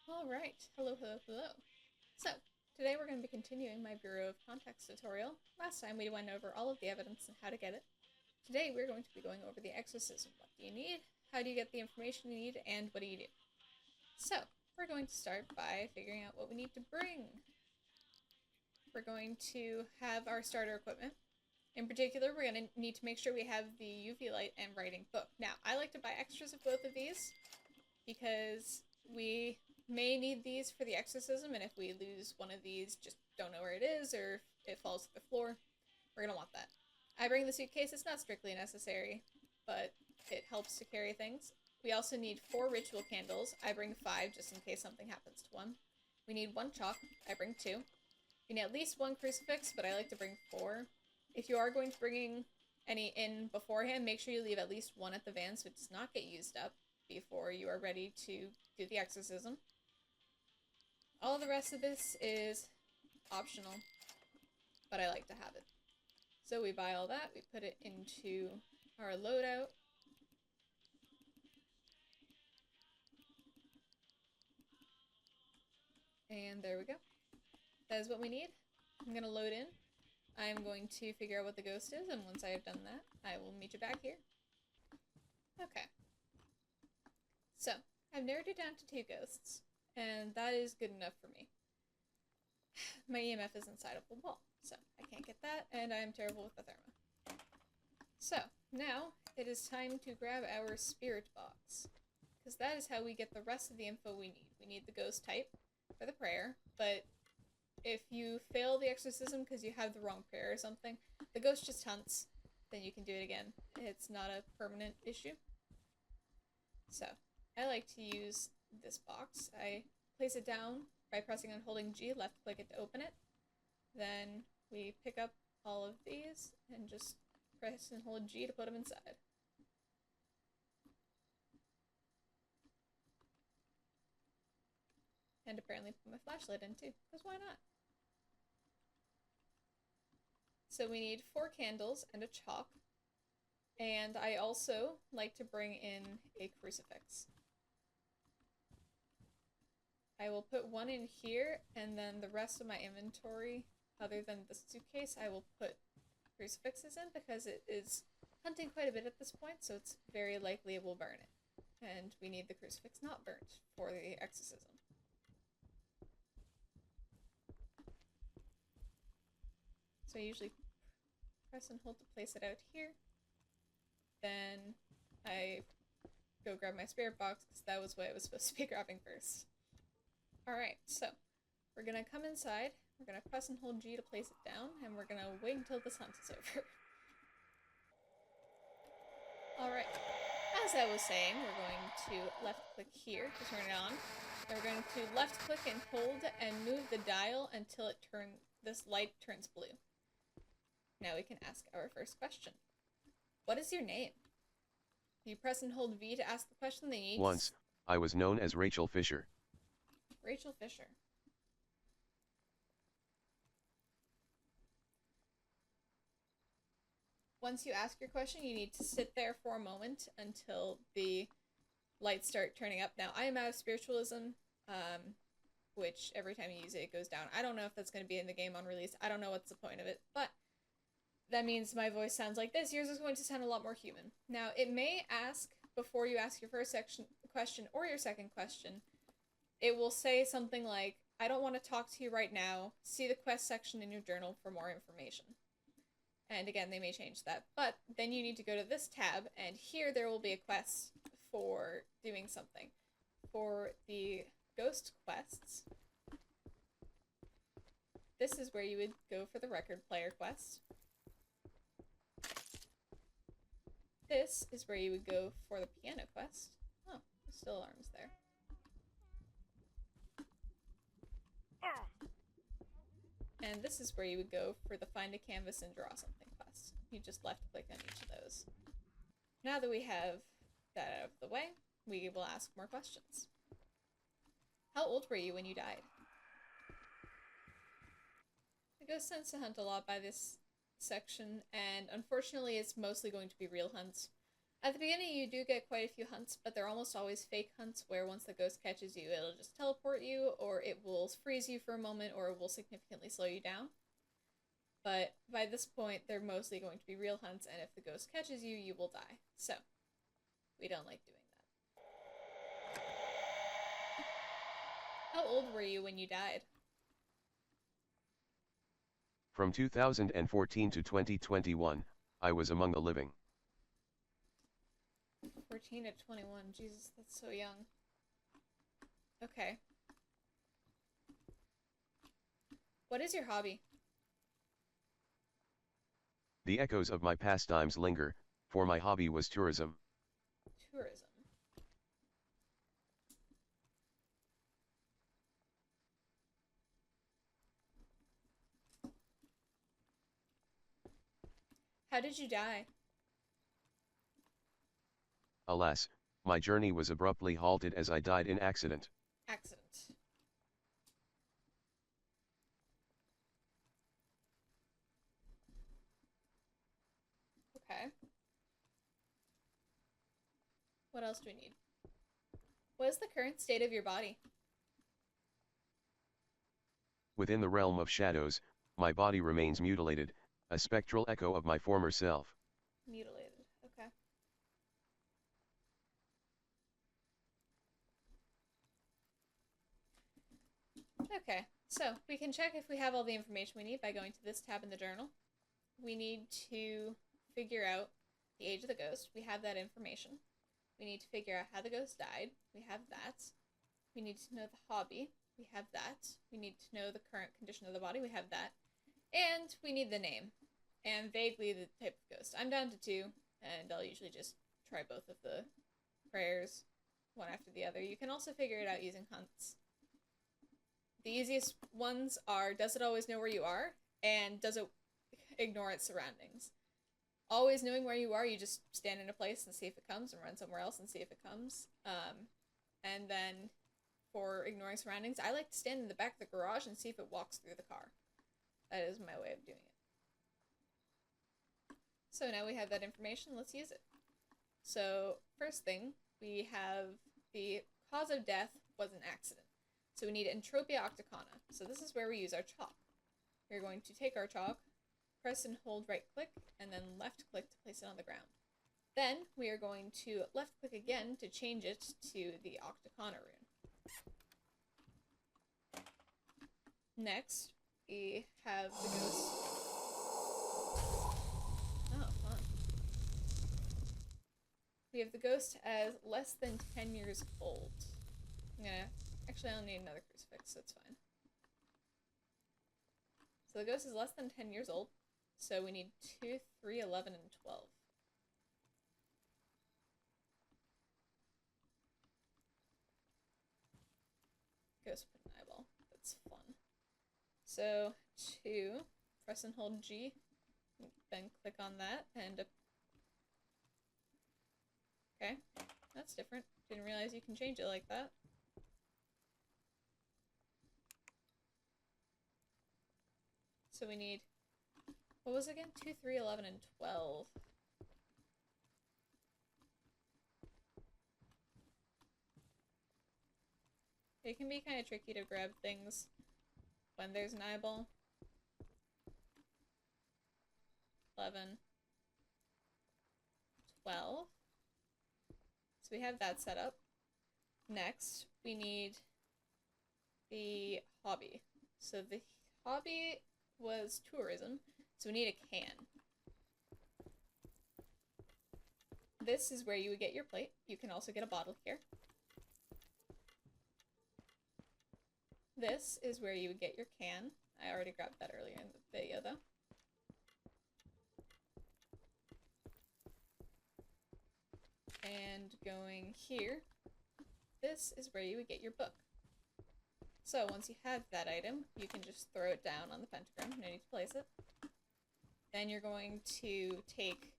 Alright, hello, hello, hello. So, today we're going to be continuing my Bureau of Context tutorial. Last time we went over all of the evidence and how to get it. Today we're going to be going over the exorcism. What do you need? How do you get the information you need? And what do you do? So, we're going to start by figuring out what we need to bring. We're going to have our starter equipment. In particular, we're going to need to make sure we have the UV light and writing book. Now, I like to buy extras of both of these because we may need these for the exorcism, and if we lose one of these, just don't know where it is, or if it falls to the floor, we're going to want that. I bring the suitcase. It's not strictly necessary, but it helps to carry things. We also need 4 ritual candles. I bring 5 just in case something happens to one. We need 1 chalk. I bring 2. We need at least 1 crucifix, but I like to bring 4. If you are going to bring any in beforehand, make sure you leave at least 1 at the van so it does not get used up before you are ready to do the exorcism. All the rest of this is optional, but I like to have it. So we buy all that, we put it into our loadout. And there we go. That is what we need. I'm going to load in. I'm going to figure out what the ghost is, and once I have done that, I will meet you back here. Okay. So, I've narrowed it down to 2 ghosts, and that is good enough for me. My EMF is inside of the wall, so I can't get that, and I'm terrible with the thermo. So, now it is time to grab our spirit box, because that is how we get the rest of the info we need. We need the ghost type for the prayer, but if you fail the exorcism because you have the wrong prayer or something, the ghost just hunts, then you can do it again. It's not a permanent issue. So, I like to use this box. I place it down by pressing and holding G, left click it to open it. Then we pick up all of these and just press and hold G to put them inside. And apparently put my flashlight in too, because why not? So we need 4 candles and a chalk. And I also like to bring in a crucifix. I will put 1 in here, and then the rest of my inventory, other than the suitcase, I will put crucifixes in because it is hunting quite a bit at this point, so it's very likely it will burn it. And we need the crucifix not burnt for the exorcism. So I usually press and hold to place it out here. Then I go grab my spirit box because that was what I was supposed to be grabbing first. Alright, so we're going to come inside, we're going to press and hold G to place it down, and we're going to wait until this hunt is over. Alright, as I was saying, we're going to left click here to turn it on. Then we're going to left click and hold and move the dial until this light turns blue. Now we can ask our first question. What is your name? You press and hold V to ask the question they need. Once, I was known as Rachel Fisher. Rachel Fisher. Once you ask your question, you need to sit there for a moment until the lights start turning up. Now, I am out of spiritualism, which every time you use it, it goes down. I don't know if that's going to be in the game on release. I don't know what's the point of it, but that means my voice sounds like this. Yours is going to sound a lot more human. Now, it may ask, before you ask your first question or your second question, it will say something like, I don't want to talk to you right now. See the quest section in your journal for more information. And again, they may change that. But then you need to go to this tab, and here there will be a quest for doing something. For the ghost quests, this is where you would go for the record player quest. This is where you would go for the piano quest. Oh, there's still alarms there. And this is where you would go for the find a canvas and draw something quest. You just left click on each of those. Now that we have that out of the way, we will ask more questions. How old were you when you died? The ghost tends to hunt a lot by this section, and unfortunately it's mostly going to be real hunts. At the beginning, you do get quite a few hunts, but they're almost always fake hunts where once the ghost catches you, it'll just teleport you, or it will freeze you for a moment, or it will significantly slow you down. But by this point, they're mostly going to be real hunts, and if the ghost catches you, you will die. So, we don't like doing that. How old were you when you died? From 2014 to 2021, I was among the living. 14 to 21. Jesus, that's so young. Okay. What is your hobby? The echoes of my pastimes linger, for my hobby was tourism. Tourism. How did you die? Alas, my journey was abruptly halted as I died in accident. Accident. Okay. What else do we need? What is the current state of your body? Within the realm of shadows, my body remains mutilated, a spectral echo of my former self. Mutilated. Okay. Okay, so we can check if we have all the information we need by going to this tab in the journal. We need to figure out the age of the ghost. We have that information. We need to figure out how the ghost died. We have that. We need to know the hobby. We have that. We need to know the current condition of the body. We have that. And we need the name. And vaguely the type of ghost. I'm down to 2, and I'll usually just try both of the prayers, one after the other. You can also figure it out using hunts. The easiest ones are, does it always know where you are? And does it ignore its surroundings? Always knowing where you are, you just stand in a place and see if it comes, and run somewhere else and see if it comes. And then for ignoring surroundings, I like to stand in the back of the garage and see if it walks through the car. That is my way of doing it. So now we have that information, let's use it. So first thing, we have the cause of death was an accident. So we need Entropia Octocona. So this is where we use our chalk. We're going to take our chalk, press and hold right click, and then left click to place it on the ground. Then we are going to left click again to change it to the Octocona rune. Next, we have the ghost. Oh, fun. We have the ghost as less than 10 years old. Actually, I'll need another crucifix, so it's fine. So the ghost is less than 10 years old, so we need 2, 3, 11, and 12. Ghost put an eyeball. That's fun. So 2, press and hold G, then click on that, and okay, that's different. Didn't realize you can change it like that. So we need, what was it again? 2, 3, 11, and 12. It can be kind of tricky to grab things when there's an eyeball. 11, 12. So we have that set up. Next, we need the hobby. So the hobby was tourism, so we need a can. This is where you would get your plate. You can also get a bottle here. This is where you would get your can. I already grabbed that earlier in the video though. And going here, this is where you would get your book. So once you have that item, you can just throw it down on the pentagram, no need to place it. Then you're going to take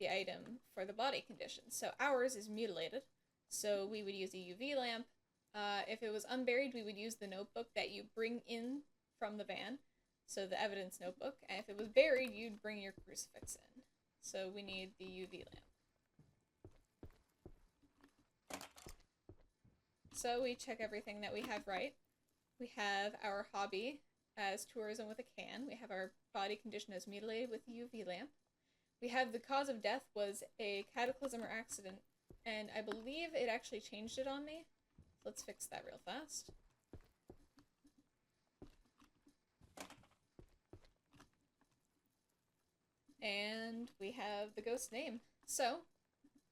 the item for the body condition. So ours is mutilated, so we would use a UV lamp. If it was unburied, we would use the notebook that you bring in from the van, so the evidence notebook. And if it was buried, you'd bring your crucifix in. So we need the UV lamp. So we check everything that we have right. We have our hobby as tourism with a can. We have our body condition as mutilated with a UV lamp. We have the cause of death was a cataclysm or accident, and I believe it actually changed it on me. Let's fix that real fast. And we have the ghost name. So,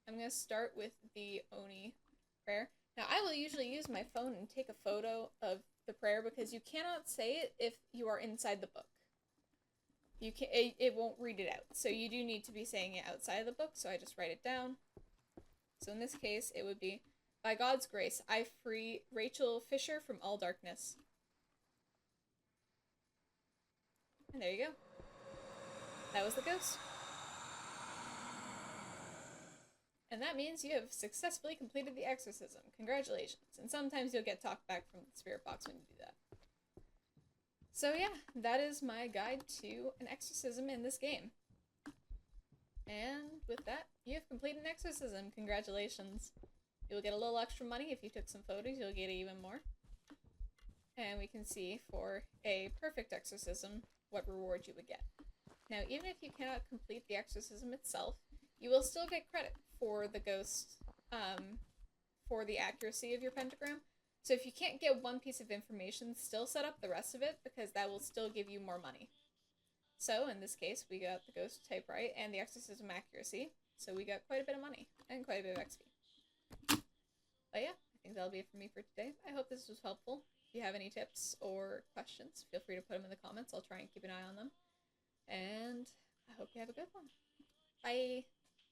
I'm going to start with the Oni prayer. Now, I will usually use my phone and take a photo of the prayer because you cannot say it if you are inside the book. It won't read it out. So you do need to be saying it outside of the book, so I just write it down. So in this case, it would be, by God's grace, I free Rachel Fisher from all darkness. And there you go. That was the ghost. And that means you have successfully completed the exorcism. Congratulations. And sometimes you'll get talked back from the spirit box when you do that. So yeah, that is my guide to an exorcism in this game. And with that, you have completed an exorcism. Congratulations. You'll get a little extra money if you took some photos. You'll get even more. And we can see for a perfect exorcism what reward you would get. Now, even if you cannot complete the exorcism itself, you will still get credit for the ghost, for the accuracy of your pentagram. So if you can't get one piece of information, still set up the rest of it, because that will still give you more money. So, in this case, we got the ghost type right, and the exorcism accuracy, so we got quite a bit of money, and quite a bit of XP. But yeah, I think that'll be it for me for today. I hope this was helpful. If you have any tips or questions, feel free to put them in the comments. I'll try and keep an eye on them. And I hope you have a good one. Bye!